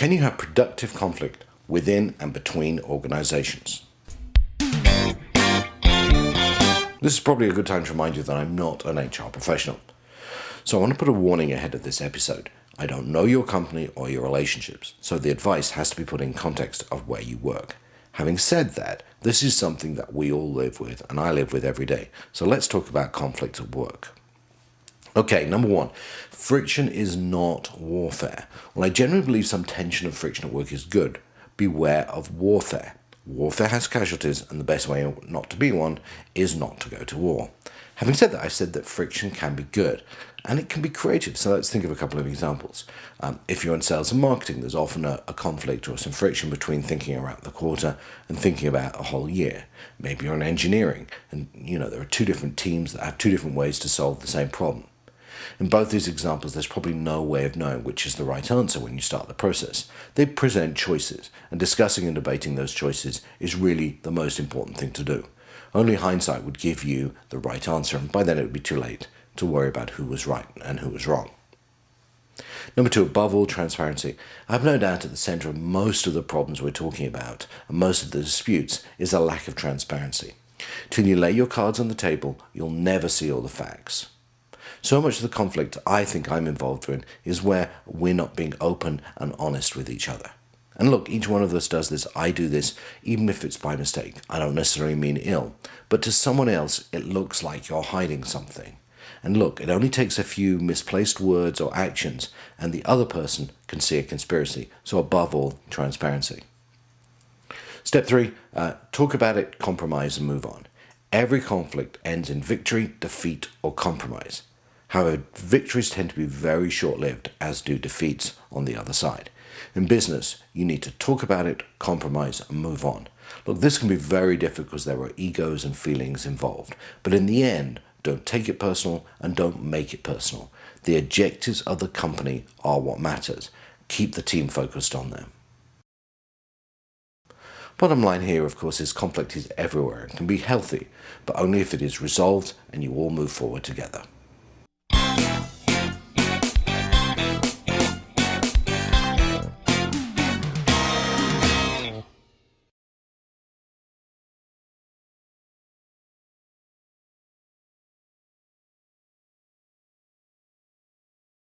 Can you have productive conflict within and between organizations? This is probably a good time to remind you that I'm not an HR professional. So I want to put a warning ahead of this episode. I don't know your company or your relationships, so the advice has to be put in context of where you work. Having said that, this is something that we all live with, and I live with every day. So let's talk about conflict at work. Okay, number one, friction is not warfare. Well, I generally believe some tension and friction at work is good. Beware of warfare. Warfare has casualties, and the best way not to be one is not to go to war. Having said that, I said that friction can be good, and it can be creative. So let's think of a couple of examples. If you're in sales and marketing, there's often a conflict or some friction between thinking around the quarter and thinking about a whole year. Maybe you're in engineering, and there are two different teams that have two different ways to solve the same problem. In both these examples, there's probably no way of knowing which is the right answer when you start the process. They present choices, and discussing and debating those choices is really the most important thing to do. Only hindsight would give you the right answer, and by then it would be too late to worry about who was right and who was wrong. Number two, above all, transparency. I have no doubt at the center of most of the problems we're talking about, and most of the disputes, is a lack of transparency. Till you lay your cards on the table, you'll never see all the facts. So much of the conflict I think I'm involved in is where we're not being open and honest with each other. And look, each one of us does this. I do this, even if it's by mistake. I don't necessarily mean ill, but to someone else, it looks like you're hiding something. And look, it only takes a few misplaced words or actions, and the other person can see a conspiracy. So above all, transparency. Step three, talk about it, compromise, and move on. Every conflict ends in victory, defeat, or compromise. However, victories tend to be very short-lived, as do defeats on the other side. In business, you need to talk about it, compromise, and move on. Look, this can be very difficult because there are egos and feelings involved. But in the end, don't take it personal and don't make it personal. The objectives of the company are what matters. Keep the team focused on them. Bottom line here, of course, is conflict is everywhere and can be healthy, but only if it is resolved and you all move forward together.